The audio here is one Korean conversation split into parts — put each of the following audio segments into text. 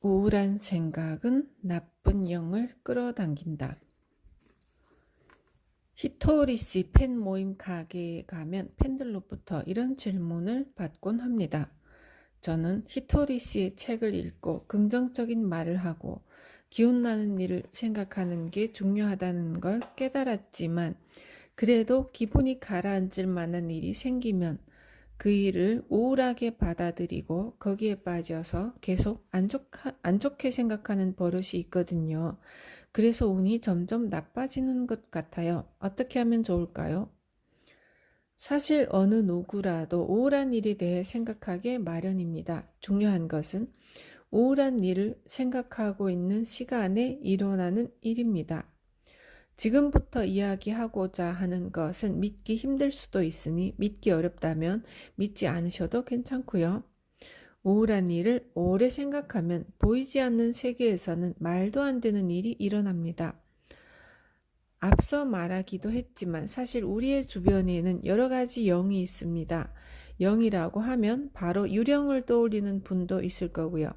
우울한 생각은 나쁜 영을 끌어당긴다. 히토리 씨 팬 모임 가게에 가면 팬들로부터 이런 질문을 받곤 합니다. 저는 히토리 씨의 책을 읽고 긍정적인 말을 하고 기운나는 일을 생각하는 게 중요하다는 걸 깨달았지만, 그래도 기분이 가라앉을 만한 일이 생기면 그 일을 우울하게 받아들이고 거기에 빠져서 계속 안 좋게 생각하는 버릇이 있거든요. 그래서 운이 점점 나빠지는 것 같아요. 어떻게 하면 좋을까요? 사실 어느 누구라도 우울한 일에 대해 생각하게 마련입니다. 중요한 것은 우울한 일을 생각하고 있는 시간에 일어나는 일입니다. 지금부터 이야기하고자 하는 것은 믿기 힘들 수도 있으니 믿기 어렵다면 믿지 않으셔도 괜찮고요. 우울한 일을 오래 생각하면 보이지 않는 세계에서는 말도 안 되는 일이 일어납니다. 앞서 말하기도 했지만 사실 우리의 주변에는 여러 가지 영이 있습니다. 영이라고 하면 바로 유령을 떠올리는 분도 있을 거고요.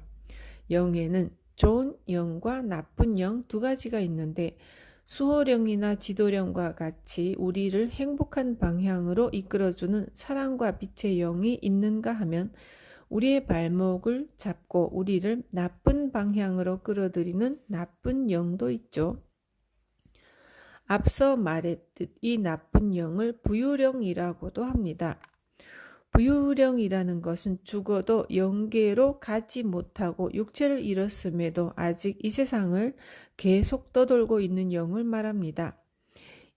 영에는 좋은 영과 나쁜 영 두 가지가 있는데, 수호령이나 지도령과 같이 우리를 행복한 방향으로 이끌어주는 사랑과 빛의 영이 있는가 하면 우리의 발목을 잡고 우리를 나쁜 방향으로 끌어들이는 나쁜 영도 있죠. 앞서 말했듯 이 나쁜 영을 부유령이라고도 합니다. 부유령이라는 것은 죽어도 영계로 가지 못하고 육체를 잃었음에도 아직 이 세상을 계속 떠돌고 있는 영을 말합니다.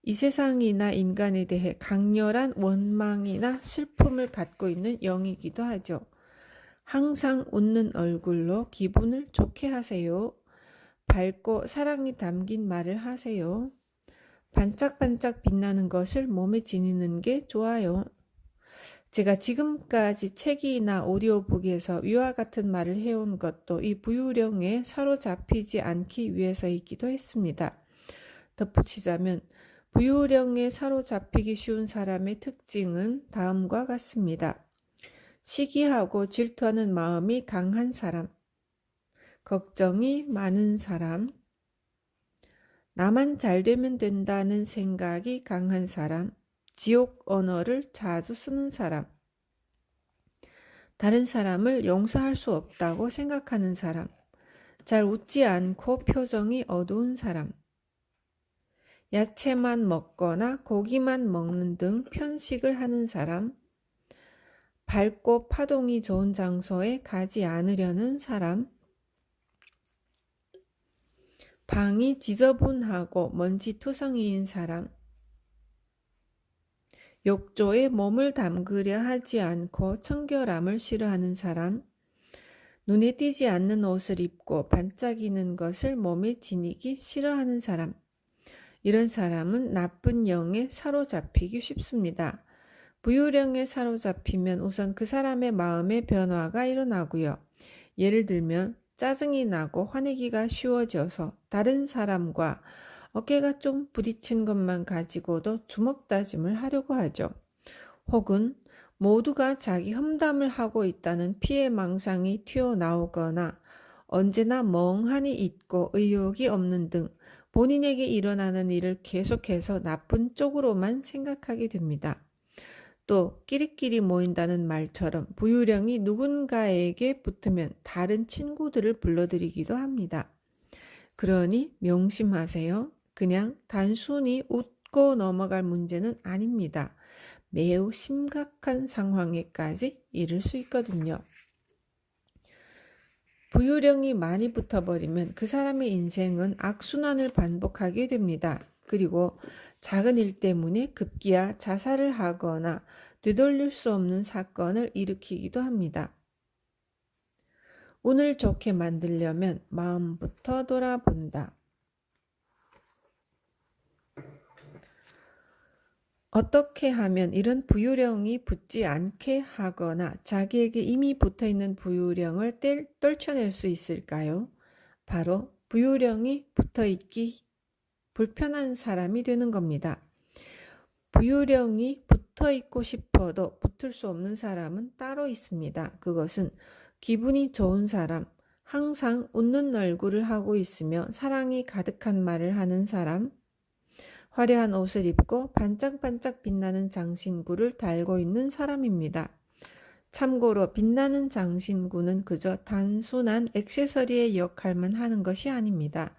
이 세상이나 인간에 대해 강렬한 원망이나 슬픔을 갖고 있는 영이기도 하죠. 항상 웃는 얼굴로 기분을 좋게 하세요. 밝고 사랑이 담긴 말을 하세요. 반짝반짝 빛나는 것을 몸에 지니는 게 좋아요. 제가 지금까지 책이나 오디오북에서 위와 같은 말을 해온 것도 이 부유령에 사로잡히지 않기 위해서이기도 했습니다. 덧붙이자면 부유령에 사로잡히기 쉬운 사람의 특징은 다음과 같습니다. 시기하고 질투하는 마음이 강한 사람, 걱정이 많은 사람, 나만 잘 되면 된다는 생각이 강한 사람, 지옥 언어를 자주 쓰는 사람, 다른 사람을 용서할 수 없다고 생각하는 사람, 잘 웃지 않고 표정이 어두운 사람, 야채만 먹거나 고기만 먹는 등 편식을 하는 사람, 밝고 파동이 좋은 장소에 가지 않으려는 사람, 방이 지저분하고 먼지투성이인 사람, 욕조에 몸을 담그려 하지 않고 청결함을 싫어하는 사람, 눈에 띄지 않는 옷을 입고 반짝이는 것을 몸에 지니기 싫어하는 사람, 이런 사람은 나쁜 영에 사로잡히기 쉽습니다. 부유령에 사로잡히면 우선 그 사람의 마음의 변화가 일어나고요. 예를 들면 짜증이 나고 화내기가 쉬워져서 다른 사람과 어깨가 좀 부딪힌 것만 가지고도 주먹다짐을 하려고 하죠. 혹은 모두가 자기 험담을 하고 있다는 피해망상이 튀어나오거나 언제나 멍하니 있고 의욕이 없는 등 본인에게 일어나는 일을 계속해서 나쁜 쪽으로만 생각하게 됩니다. 또 끼리끼리 모인다는 말처럼 부유령이 누군가에게 붙으면 다른 친구들을 불러들이기도 합니다. 그러니 명심하세요. 그냥 단순히 웃고 넘어갈 문제는 아닙니다. 매우 심각한 상황에까지 이를 수 있거든요. 부유령이 많이 붙어버리면 그 사람의 인생은 악순환을 반복하게 됩니다. 그리고 작은 일 때문에 급기야 자살을 하거나 되돌릴 수 없는 사건을 일으키기도 합니다. 운을 좋게 만들려면 마음부터 돌아본다. 어떻게 하면 이런 부유령이 붙지 않게 하거나 자기에게 이미 붙어있는 부유령을 떨쳐낼 수 있을까요? 바로 부유령이 붙어있기 불편한 사람이 되는 겁니다. 부유령이 붙어있고 싶어도 붙을 수 없는 사람은 따로 있습니다. 그것은 기분이 좋은 사람, 항상 웃는 얼굴을 하고 있으며 사랑이 가득한 말을 하는 사람, 화려한 옷을 입고 반짝반짝 빛나는 장신구를 달고 있는 사람입니다. 참고로 빛나는 장신구는 그저 단순한 액세서리의 역할만 하는 것이 아닙니다.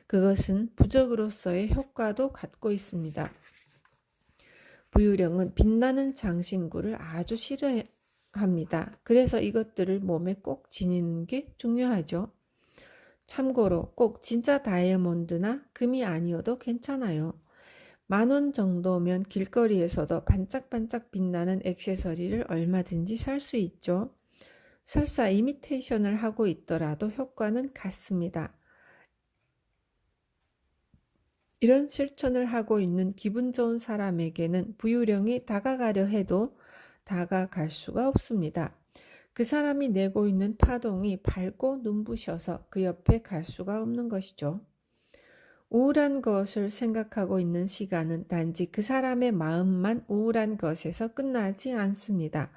그것은 부적으로서의 효과도 갖고 있습니다. 부유령은 빛나는 장신구를 아주 싫어합니다. 그래서 이것들을 몸에 꼭 지니는 게 중요하죠. 참고로 꼭 진짜 다이아몬드나 금이 아니어도 괜찮아요. 10,000원 정도면 길거리에서도 반짝반짝 빛나는 액세서리를 얼마든지 살 수 있죠. 설사 이미테이션을 하고 있더라도 효과는 같습니다. 이런 실천을 하고 있는 기분 좋은 사람에게는 부유령이 다가가려 해도 다가갈 수가 없습니다. 그 사람이 내고 있는 파동이 밝고 눈부셔서 그 옆에 갈 수가 없는 것이죠. 우울한 것을 생각하고 있는 시간은 단지 그 사람의 마음만 우울한 것에서 끝나지 않습니다.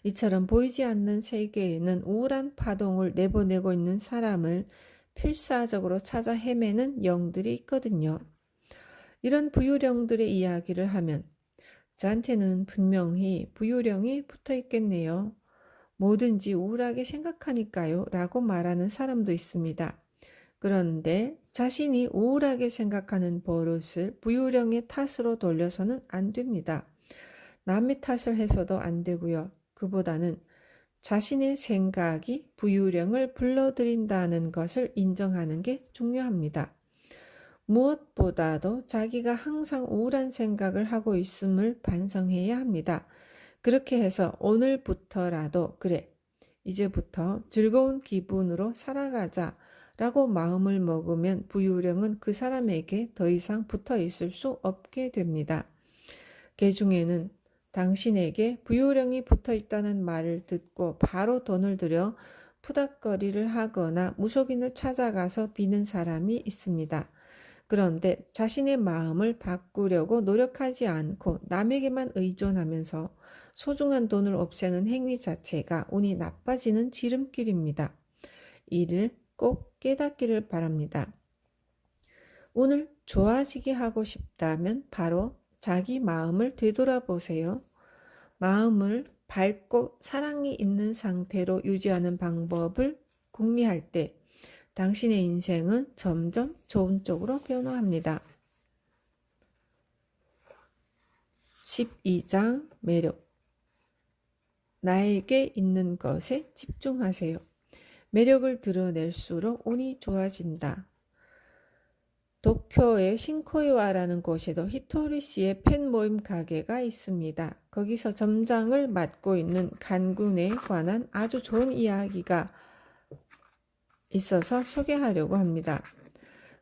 이처럼 보이지 않는 세계에는 우울한 파동을 내보내고 있는 사람을 필사적으로 찾아 헤매는 영들이 있거든요. 이런 부유령들의 이야기를 하면 저한테는 분명히 부유령이 붙어 있겠네요. 뭐든지 우울하게 생각하니까요 라고 말하는 사람도 있습니다. 그런데 자신이 우울하게 생각하는 버릇을 부유령의 탓으로 돌려서는 안 됩니다. 남의 탓을 해서도 안 되고요. 그보다는 자신의 생각이 부유령을 불러들인다는 것을 인정하는 게 중요합니다. 무엇보다도 자기가 항상 우울한 생각을 하고 있음을 반성해야 합니다. 그렇게 해서 오늘부터라도 그래, 이제부터 즐거운 기분으로 살아가자 라고 마음을 먹으면 부유령은 그 사람에게 더 이상 붙어 있을 수 없게 됩니다. 개중에는 당신에게 부유령이 붙어 있다는 말을 듣고 바로 돈을 들여 푸닥거리를 하거나 무속인을 찾아가서 비는 사람이 있습니다. 그런데 자신의 마음을 바꾸려고 노력하지 않고 남에게만 의존하면서 소중한 돈을 없애는 행위 자체가 운이 나빠지는 지름길입니다. 이를 꼭 깨닫기를 바랍니다. 오늘 좋아지게 하고 싶다면 바로 자기 마음을 되돌아보세요. 마음을 밝고 사랑이 있는 상태로 유지하는 방법을 궁리할 때 당신의 인생은 점점 좋은 쪽으로 변화합니다. 12장 매력. 나에게 있는 것에 집중하세요. 매력을 드러낼수록 운이 좋아진다. 도쿄의 신코이와라는 곳에도 히토리씨의 팬 모임 가게가 있습니다. 거기서 점장을 맡고 있는 간군에 관한 아주 좋은 이야기가 있어서 소개하려고 합니다.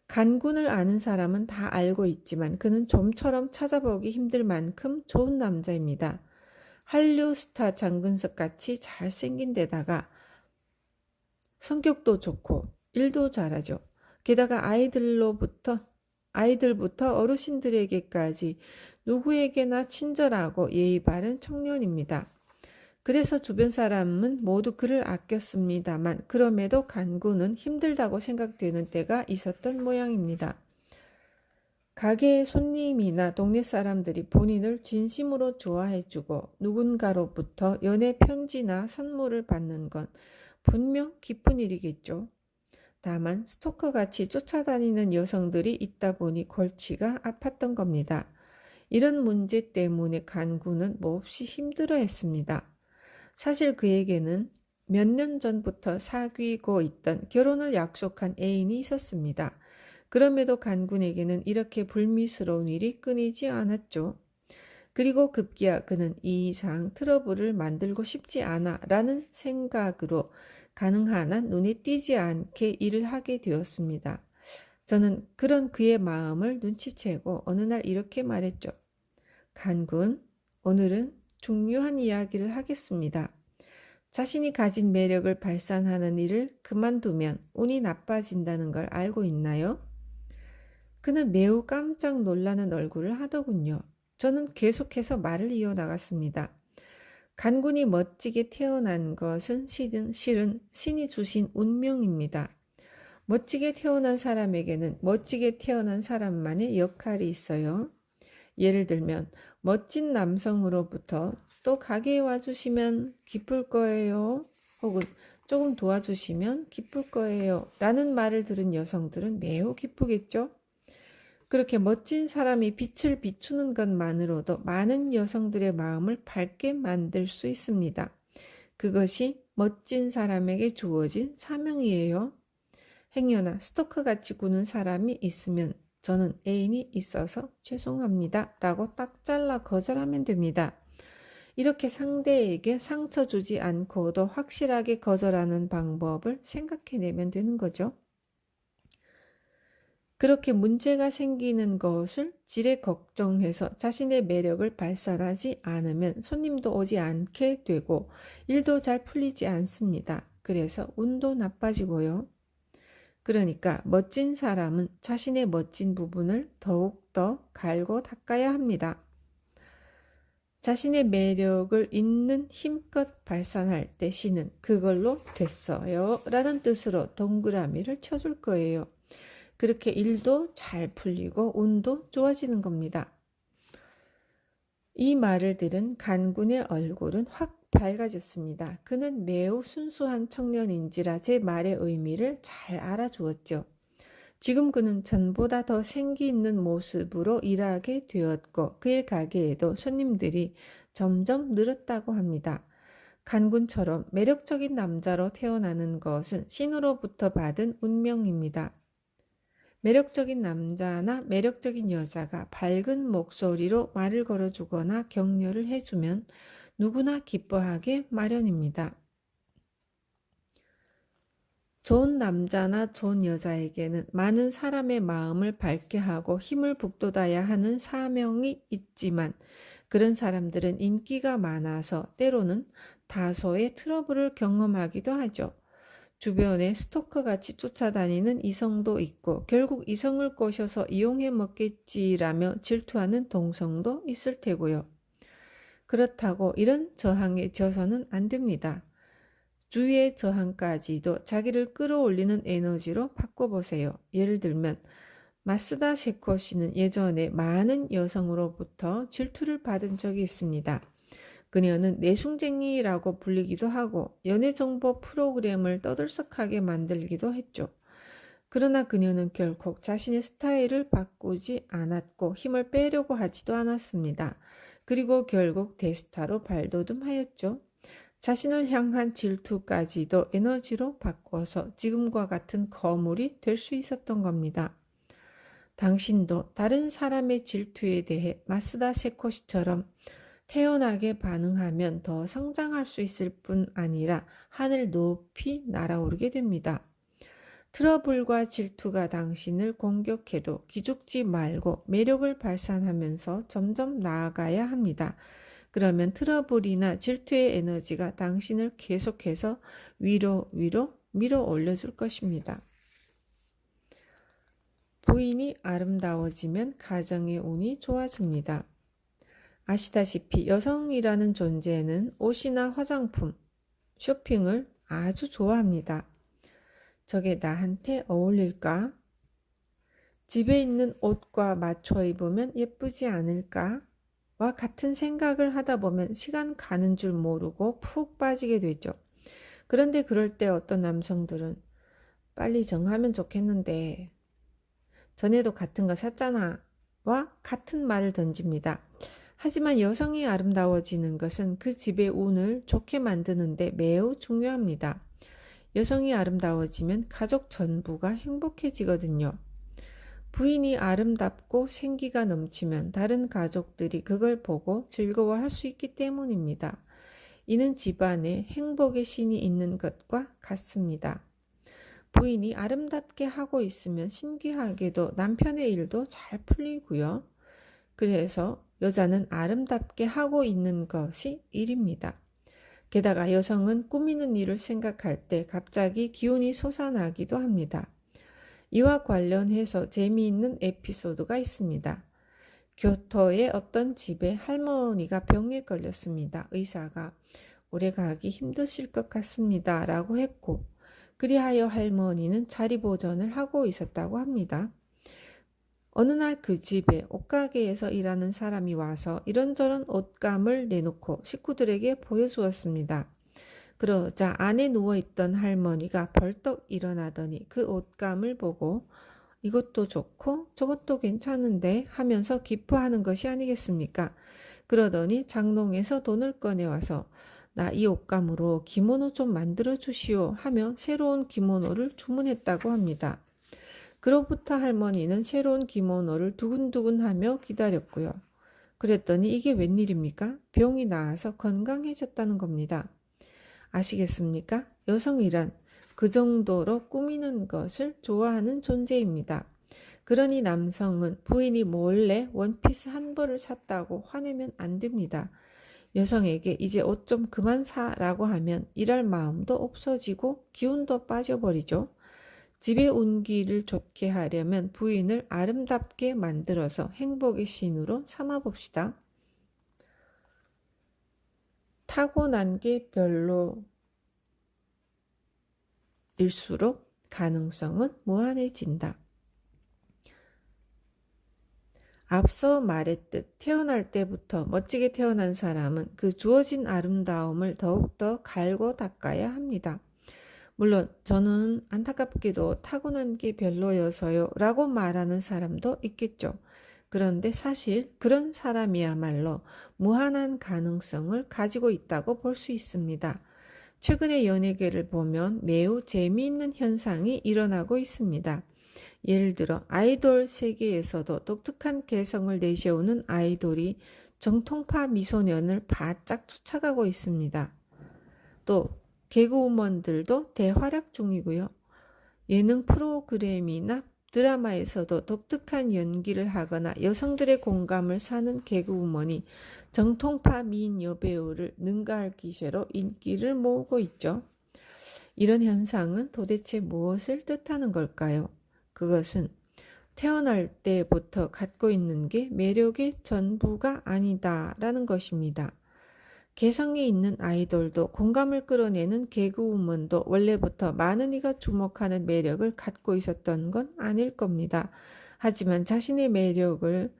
간군을 아는 사람은 다 알고 있지만 그는 좀처럼 찾아보기 힘들 만큼 좋은 남자입니다. 한류 스타 장근석 같이 잘생긴 데다가 성격도 좋고 일도 잘하죠. 게다가 아이들부터 어르신들에게까지 누구에게나 친절하고 예의 바른 청년입니다. 그래서 주변 사람은 모두 그를 아꼈습니다만 그럼에도 간군은 힘들다고 생각되는 때가 있었던 모양입니다. 가게의 손님이나 동네 사람들이 본인을 진심으로 좋아해주고 누군가로부터 연애 편지나 선물을 받는 건 분명 기쁜 일이겠죠. 다만 스토커같이 쫓아다니는 여성들이 있다 보니 골치가 아팠던 겁니다. 이런 문제 때문에 간군은 몹시 힘들어했습니다. 사실 그에게는 몇 년 전부터 사귀고 있던 결혼을 약속한 애인이 있었습니다. 그럼에도 간군에게는 이렇게 불미스러운 일이 끊이지 않았죠. 그리고 급기야 그는 이 이상 트러블을 만들고 싶지 않아 라는 생각으로 가능한 한 눈에 띄지 않게 일을 하게 되었습니다. 저는 그런 그의 마음을 눈치채고 어느 날 이렇게 말했죠. 간군, 오늘은 중요한 이야기를 하겠습니다. 자신이 가진 매력을 발산하는 일을 그만두면 운이 나빠진다는 걸 알고 있나요? 그는 매우 깜짝 놀라는 얼굴을 하더군요. 저는 계속해서 말을 이어나갔습니다. 간군이 멋지게 태어난 것은 실은 신이 주신 운명입니다. 멋지게 태어난 사람에게는 멋지게 태어난 사람만의 역할이 있어요. 예를 들면 멋진 남성으로부터 또 가게에 와주시면 기쁠 거예요. 혹은 조금 도와주시면 기쁠 거예요. 라는 말을 들은 여성들은 매우 기쁘겠죠? 그렇게 멋진 사람이 빛을 비추는 것만으로도 많은 여성들의 마음을 밝게 만들 수 있습니다. 그것이 멋진 사람에게 주어진 사명이에요. 행여나 스토커같이 구는 사람이 있으면 저는 애인이 있어서 죄송합니다 라고 딱 잘라 거절하면 됩니다. 이렇게 상대에게 상처 주지 않고도 확실하게 거절하는 방법을 생각해내면 되는 거죠. 그렇게 문제가 생기는 것을 지레 걱정해서 자신의 매력을 발산하지 않으면 손님도 오지 않게 되고 일도 잘 풀리지 않습니다. 그래서 운도 나빠지고요. 그러니까 멋진 사람은 자신의 멋진 부분을 더욱더 갈고 닦아야 합니다. 자신의 매력을 있는 힘껏 발산할 때 신은 그걸로 됐어요 라는 뜻으로 동그라미를 쳐줄 거예요. 그렇게 일도 잘 풀리고 운도 좋아지는 겁니다. 이 말을 들은 간군의 얼굴은 확 밝아졌습니다. 그는 매우 순수한 청년인지라 제 말의 의미를 잘 알아주었죠. 지금 그는 전보다 더 생기 있는 모습으로 일하게 되었고 그의 가게에도 손님들이 점점 늘었다고 합니다. 간군처럼 매력적인 남자로 태어나는 것은 신으로부터 받은 운명입니다. 매력적인 남자나 매력적인 여자가 밝은 목소리로 말을 걸어주거나 격려를 해주면 누구나 기뻐하게 마련입니다. 좋은 남자나 좋은 여자에게는 많은 사람의 마음을 밝게 하고 힘을 북돋아야 하는 사명이 있지만 그런 사람들은 인기가 많아서 때로는 다소의 트러블을 경험하기도 하죠. 주변에 스토커같이 쫓아다니는 이성도 있고 결국 이성을 꼬셔서 이용해 먹겠지라며 질투하는 동성도 있을 테고요. 그렇다고 이런 저항에 져서는 안 됩니다. 주위의 저항까지도 자기를 끌어올리는 에너지로 바꿔보세요. 예를 들면 마스다 세코 씨는 예전에 많은 여성으로부터 질투를 받은 적이 있습니다. 그녀는 내숭쟁이라고 불리기도 하고 연애정보 프로그램을 떠들썩하게 만들기도 했죠. 그러나 그녀는 결코 자신의 스타일을 바꾸지 않았고 힘을 빼려고 하지도 않았습니다. 그리고 결국 대스타로 발돋움하였죠. 자신을 향한 질투까지도 에너지로 바꿔서 지금과 같은 거물이 될 수 있었던 겁니다. 당신도 다른 사람의 질투에 대해 마스다 세코시처럼 태연하게 반응하면 더 성장할 수 있을 뿐 아니라 하늘 높이 날아오르게 됩니다. 트러블과 질투가 당신을 공격해도 기죽지 말고 매력을 발산하면서 점점 나아가야 합니다. 그러면 트러블이나 질투의 에너지가 당신을 계속해서 위로 밀어 올려줄 것입니다. 부인이 아름다워지면 가정의 운이 좋아집니다. 아시다시피 여성이라는 존재는 옷이나 화장품, 쇼핑을 아주 좋아합니다. 저게 나한테 어울릴까? 집에 있는 옷과 맞춰 입으면 예쁘지 않을까? 와 같은 생각을 하다 보면 시간 가는 줄 모르고 푹 빠지게 되죠. 그런데 그럴 때 어떤 남성들은 빨리 정하면 좋겠는데 전에도 같은 거 샀잖아 와 같은 말을 던집니다. 하지만 여성이 아름다워지는 것은 그 집의 운을 좋게 만드는데 매우 중요합니다. 여성이 아름다워지면 가족 전부가 행복해지거든요. 부인이 아름답고 생기가 넘치면 다른 가족들이 그걸 보고 즐거워할 수 있기 때문입니다. 이는 집안에 행복의 신이 있는 것과 같습니다. 부인이 아름답게 하고 있으면 신기하게도 남편의 일도 잘 풀리고요. 그래서 여자는 아름답게 하고 있는 것이 일입니다. 게다가 여성은 꾸미는 일을 생각할 때 갑자기 기운이 솟아나기도 합니다. 이와 관련해서 재미있는 에피소드가 있습니다. 교토의 어떤 집에 할머니가 병에 걸렸습니다. 의사가 오래 가기 힘드실 것 같습니다. 라고 했고, 그리하여 할머니는 자리 보전을 하고 있었다고 합니다. 어느 날 그 집에 옷가게에서 일하는 사람이 와서 이런저런 옷감을 내놓고 식구들에게 보여주었습니다. 그러자 안에 누워있던 할머니가 벌떡 일어나더니 그 옷감을 보고 이것도 좋고 저것도 괜찮은데 하면서 기뻐하는 것이 아니겠습니까? 그러더니 장롱에서 돈을 꺼내와서 나 이 옷감으로 기모노 좀 만들어 주시오 하며 새로운 기모노를 주문했다고 합니다. 그로부터 할머니는 새로운 기모노를 두근두근하며 기다렸고요. 그랬더니 이게 웬일입니까? 병이 나아서 건강해졌다는 겁니다. 아시겠습니까? 여성이란 그 정도로 꾸미는 것을 좋아하는 존재입니다. 그러니 남성은 부인이 몰래 원피스 한 벌을 샀다고 화내면 안 됩니다. 여성에게 이제 옷 좀 그만 사라고 하면 일할 마음도 없어지고 기운도 빠져버리죠. 집의 운기를 좋게 하려면 부인을 아름답게 만들어서 행복의 신으로 삼아봅시다. 타고난 게 별로일수록 가능성은 무한해진다. 앞서 말했듯 태어날 때부터 멋지게 태어난 사람은 그 주어진 아름다움을 더욱더 갈고 닦아야 합니다. 물론 저는 안타깝게도 타고난 게 별로여서요 라고 말하는 사람도 있겠죠. 그런데 사실 그런 사람이야말로 무한한 가능성을 가지고 있다고 볼 수 있습니다. 최근의 연예계를 보면 매우 재미있는 현상이 일어나고 있습니다. 예를 들어 아이돌 세계에서도 독특한 개성을 내세우는 아이돌이 정통파 미소년을 바짝 쫓아가고 있습니다. 또 개그우먼들도 대활약 중이고요. 예능 프로그램이나 드라마에서도 독특한 연기를 하거나 여성들의 공감을 사는 개그우먼이 정통파 미인 여배우를 능가할 기세로 인기를 모으고 있죠. 이런 현상은 도대체 무엇을 뜻하는 걸까요? 그것은 태어날 때부터 갖고 있는 게 매력의 전부가 아니다라는 것입니다. 개성이 있는 아이돌도 공감을 끌어내는 개그우먼도 원래부터 많은 이가 주목하는 매력을 갖고 있었던 건 아닐 겁니다. 하지만 자신의 매력을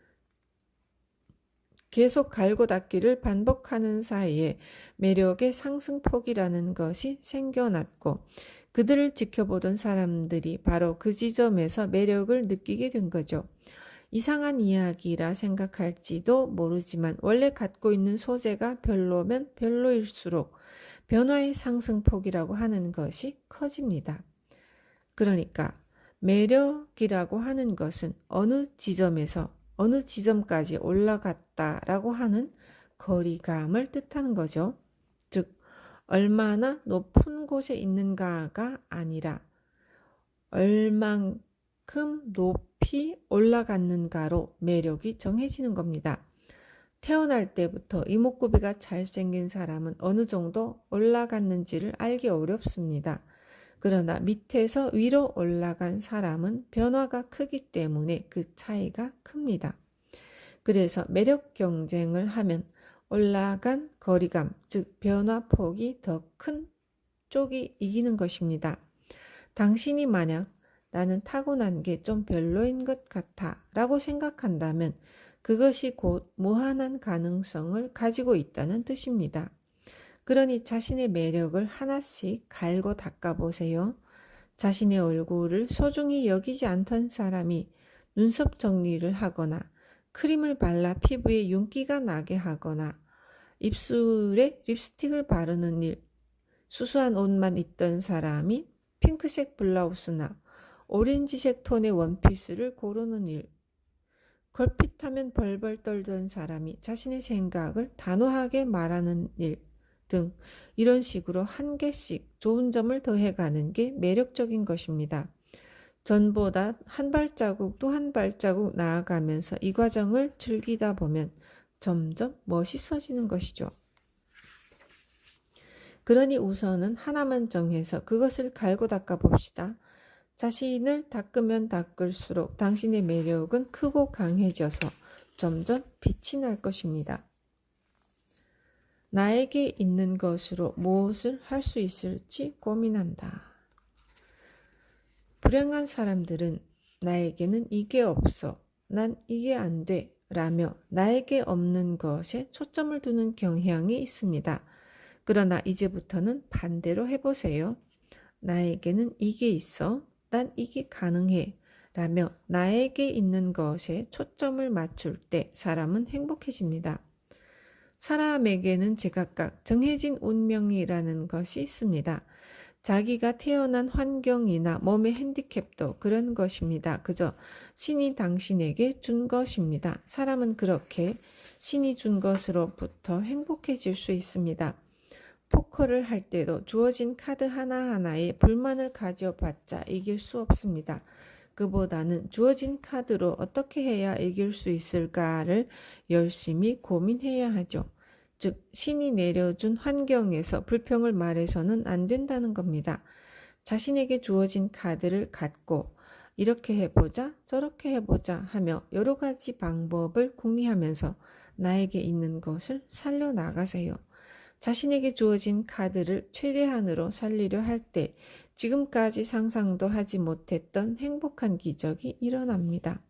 계속 갈고 닦기를 반복하는 사이에 매력의 상승폭이라는 것이 생겨났고 그들을 지켜보던 사람들이 바로 그 지점에서 매력을 느끼게 된 거죠. 이상한 이야기라 생각할지도 모르지만 원래 갖고 있는 소재가 별로면 별로일수록 변화의 상승폭이라고 하는 것이 커집니다. 그러니까 매력이라고 하는 것은 어느 지점에서 어느 지점까지 올라갔다라고 하는 거리감을 뜻하는 거죠. 즉 얼마나 높은 곳에 있는가가 아니라 얼만큼 높이 올라갔는가로 매력이 정해지는 겁니다. 태어날 때부터 이목구비가 잘생긴 사람은 어느 정도 올라갔는지를 알기 어렵습니다. 그러나 밑에서 위로 올라간 사람은 변화가 크기 때문에 그 차이가 큽니다. 그래서 매력 경쟁을 하면 올라간 거리감, 즉 변화폭이 더 큰 쪽이 이기는 것입니다. 당신이 만약 나는 타고난 게 좀 별로인 것 같아 라고 생각한다면 그것이 곧 무한한 가능성을 가지고 있다는 뜻입니다. 그러니 자신의 매력을 하나씩 갈고 닦아보세요. 자신의 얼굴을 소중히 여기지 않던 사람이 눈썹 정리를 하거나 크림을 발라 피부에 윤기가 나게 하거나 입술에 립스틱을 바르는 일, 수수한 옷만 입던 사람이 핑크색 블라우스나 오렌지색 톤의 원피스를 고르는 일, 걸핏하면 벌벌 떨던 사람이 자신의 생각을 단호하게 말하는 일 등 이런 식으로 한 개씩 좋은 점을 더해가는 게 매력적인 것입니다. 전보다 한 발자국 또 한 발자국 나아가면서 이 과정을 즐기다 보면 점점 멋있어지는 것이죠. 그러니 우선은 하나만 정해서 그것을 갈고 닦아 봅시다. 자신을 닦으면 닦을수록 당신의 매력은 크고 강해져서 점점 빛이 날 것입니다. 나에게 있는 것으로 무엇을 할 수 있을지 고민한다. 불행한 사람들은 나에게는 이게 없어, 난 이게 안 돼 라며 나에게 없는 것에 초점을 두는 경향이 있습니다. 그러나 이제부터는 반대로 해보세요. 나에게는 이게 있어, 난 이게 가능해 라며 나에게 있는 것에 초점을 맞출 때 사람은 행복해집니다. 사람에게는 제각각 정해진 운명이라는 것이 있습니다. 자기가 태어난 환경이나 몸의 핸디캡도 그런 것입니다. 그저 신이 당신에게 준 것입니다. 사람은 그렇게 신이 준 것으로부터 행복해질 수 있습니다. 포커를 할 때도 주어진 카드 하나하나에 불만을 가져봤자 이길 수 없습니다. 그보다는 주어진 카드로 어떻게 해야 이길 수 있을까를 열심히 고민해야 하죠. 즉, 신이 내려준 환경에서 불평을 말해서는 안 된다는 겁니다. 자신에게 주어진 카드를 갖고 이렇게 해보자, 저렇게 해보자 하며 여러 가지 방법을 궁리하면서 나에게 있는 것을 살려나가세요. 자신에게 주어진 카드를 최대한으로 살리려 할 때 지금까지 상상도 하지 못했던 행복한 기적이 일어납니다.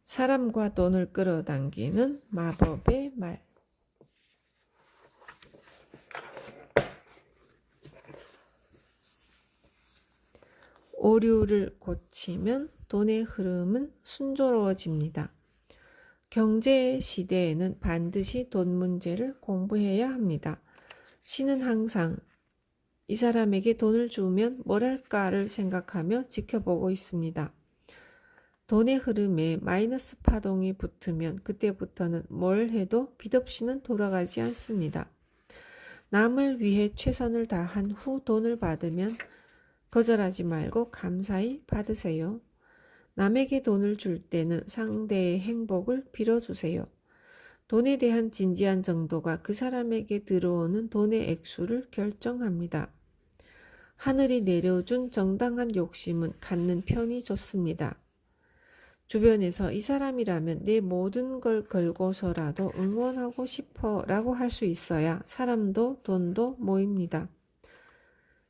사람과 돈을 끌어당기는 마법의 말. 오류를 고치면 돈의 흐름은 순조로워집니다. 경제 시대에는 반드시 돈 문제를 공부해야 합니다. 신은 항상 이 사람에게 돈을 주면 뭘 할까를 생각하며 지켜보고 있습니다. 돈의 흐름에 마이너스 파동이 붙으면 그때부터는 뭘 해도 빚 없이는 돌아가지 않습니다. 남을 위해 최선을 다한 후 돈을 받으면 거절하지 말고 감사히 받으세요. 남에게 돈을 줄 때는 상대의 행복을 빌어주세요. 돈에 대한 진지한 정도가 그 사람에게 들어오는 돈의 액수를 결정합니다. 하늘이 내려준 정당한 욕심은 갖는 편이 좋습니다. 주변에서 이 사람이라면 내 모든 걸 걸고서라도 응원하고 싶어 라고 할 수 있어야 사람도 돈도 모입니다.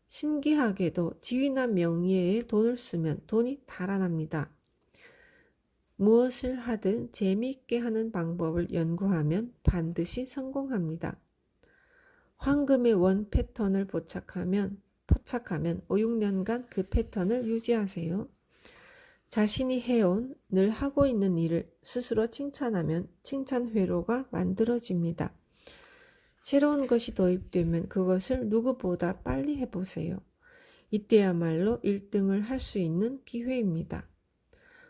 신기하게도 지위나 명예에 돈을 쓰면 돈이 달아납니다. 무엇을 하든 재미있게 하는 방법을 연구하면 반드시 성공합니다. 황금의 원 패턴을 포착하면 5, 6년간 그 패턴을 유지하세요. 자신이 해온, 늘 하고 있는 일을 스스로 칭찬하면 칭찬 회로가 만들어집니다. 새로운 것이 도입되면 그것을 누구보다 빨리 해보세요. 이때야말로 1등을 할 수 있는 기회입니다.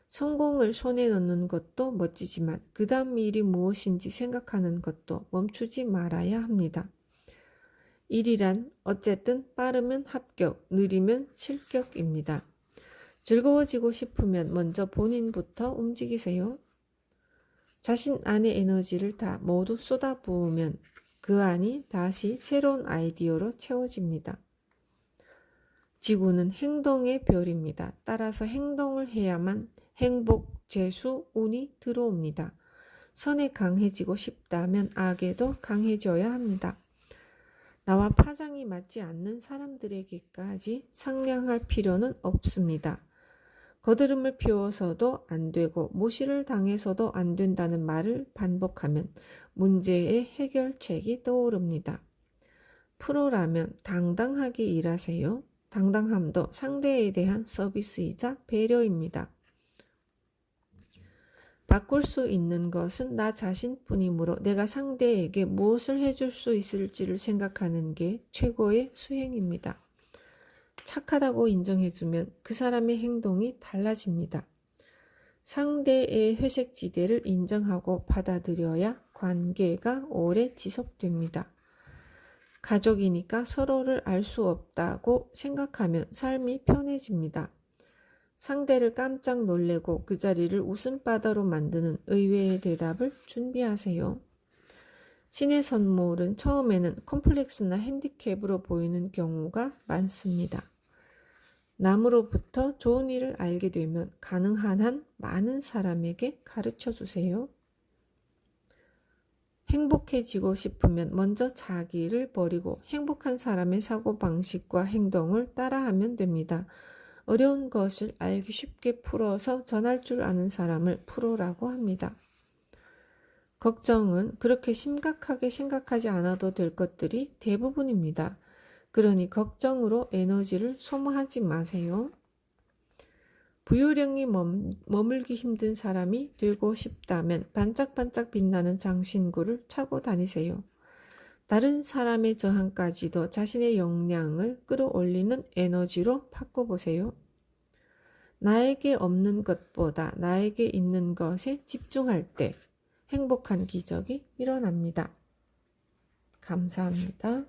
성공을 손에 넣는 것도 멋지지만 그 다음 일이 무엇인지 생각하는 것도 멈추지 말아야 합니다. 일이란 어쨌든 빠르면 합격, 느리면 실격입니다. 즐거워지고 싶으면 먼저 본인부터 움직이세요. 자신 안의 에너지를 다 모두 쏟아부으면 그 안이 다시 새로운 아이디어로 채워집니다. 지구는 행동의 별입니다. 따라서 행동을 해야만 행복, 재수, 운이 들어옵니다. 선에 강해지고 싶다면 악에도 강해져야 합니다. 나와 파장이 맞지 않는 사람들에게까지 상냥할 필요는 없습니다. 거드름을 피워서도 안 되고 무시를 당해서도 안 된다는 말을 반복하면 문제의 해결책이 떠오릅니다. 프로라면 당당하게 일하세요. 당당함도 상대에 대한 서비스이자 배려입니다. 바꿀 수 있는 것은 나 자신뿐이므로 내가 상대에게 무엇을 해줄 수 있을지를 생각하는 게 최고의 수행입니다. 착하다고 인정해주면 그 사람의 행동이 달라집니다. 상대의 회색지대를 인정하고 받아들여야 관계가 오래 지속됩니다. 가족이니까 서로를 알 수 없다고 생각하면 삶이 편해집니다. 상대를 깜짝 놀래고 그 자리를 웃음바다로 만드는 의외의 대답을 준비하세요. 신의 선물은 처음에는 컴플렉스나 핸디캡으로 보이는 경우가 많습니다. 남으로부터 좋은 일을 알게 되면 가능한 한 많은 사람에게 가르쳐 주세요. 행복해지고 싶으면 먼저 자기를 버리고 행복한 사람의 사고방식과 행동을 따라하면 됩니다. 어려운 것을 알기 쉽게 풀어서 전할 줄 아는 사람을 프로라고 합니다. 걱정은 그렇게 심각하게 생각하지 않아도 될 것들이 대부분입니다. 그러니 걱정으로 에너지를 소모하지 마세요. 부요령이 머물기 힘든 사람이 되고 싶다면 반짝반짝 빛나는 장신구를 차고 다니세요. 다른 사람의 저항까지도 자신의 역량을 끌어올리는 에너지로 바꿔보세요. 나에게 없는 것보다 나에게 있는 것에 집중할 때 행복한 기적이 일어납니다. 감사합니다.